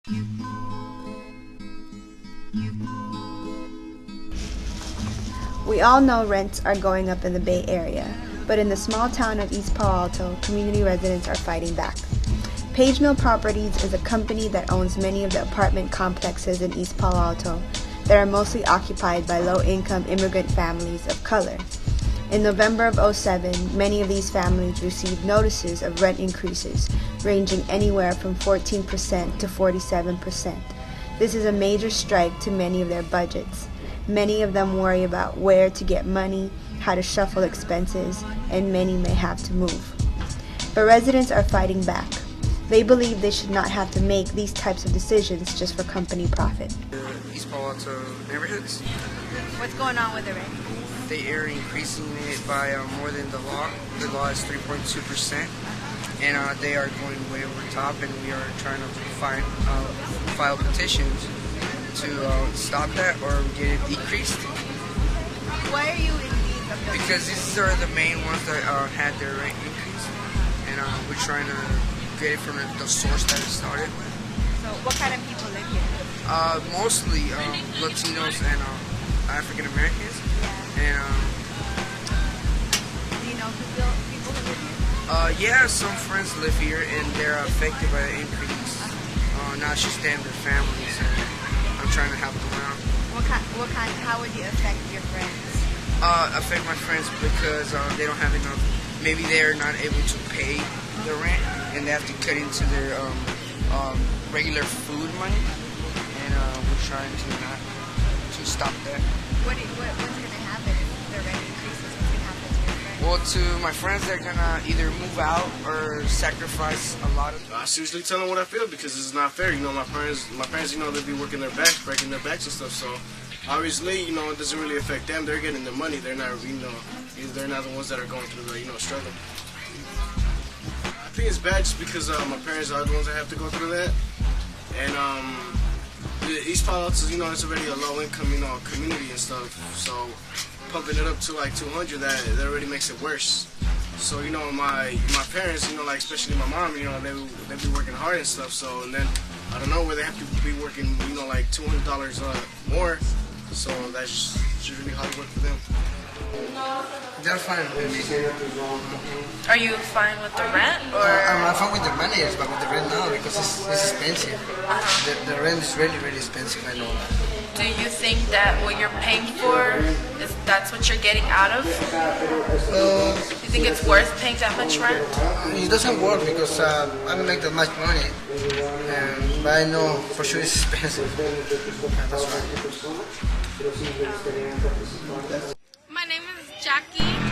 We all know rents are going up in the Bay Area, but in the small town of East Palo Alto, community residents are fighting back. Page Mill Properties is a company that owns many of the apartment complexes in East Palo Alto that are mostly occupied by low-income immigrant families of color. In November of '07, many of these families received notices of rent increases ranging anywhere from 14% to 47%. This is a major strike to many of their budgets. Many of them worry about where to get money, how to shuffle expenses, and many may have to move. But residents are fighting back. They believe they should not have to make these types of decisions just for company profit. East Palo Alto neighborhoods, What's going on with the rent? they are increasing it by more than the law. The law is 3.2%, and they are going way over top, and we are trying to file petitions to stop that or get it decreased. Why are you in need of those? Because these are the main ones that had their rent increase, and we're trying to get it from the source that it started. So what kind of people live here? Mostly Latinos and African Americans. And Do you know people who live here? yeah, some friends live here and they're affected by the increase. Now it's just them, their families, and I'm trying to help them out. How would you affect your friends? Affect my friends because they don't have enough. Maybe they're not able to pay the rent and they have to cut into their regular food money. And we're trying to stop that. What's going to happen if the rent increases? What's going to happen to your friends? Well, to my friends, they're gonna either move out or sacrifice a lot of. I seriously tell them what I feel because it's not fair. You know, my parents, you know, they be working their backs, breaking their backs and stuff. So obviously, you know, it doesn't really affect them. They're getting their money. They're not, you know, they're not the ones that are going through the, you know, struggle. I think it's bad just because my parents are the ones that have to go through that. And the East Palo Alto, you know, it's already a low-income, you know, community and stuff. So pumping it up to like 200, that already makes it worse. So, you know, my parents, you know, like especially my mom, you know, they be working hard and stuff. So, and then I don't know where they have to be working, you know, like $200 more. So that's just really hard work for them. They're fine with me. Are you fine with the rent, or? I'm fine with the money, yes, but with the rent now because it's expensive. The rent is really, really expensive. I know that. Do you think that what you're paying for that's what you're getting out of? Do you think it's worth paying that much rent? It doesn't work because I don't make that much money, but I know for sure it's expensive. That's right. My name is Jackie.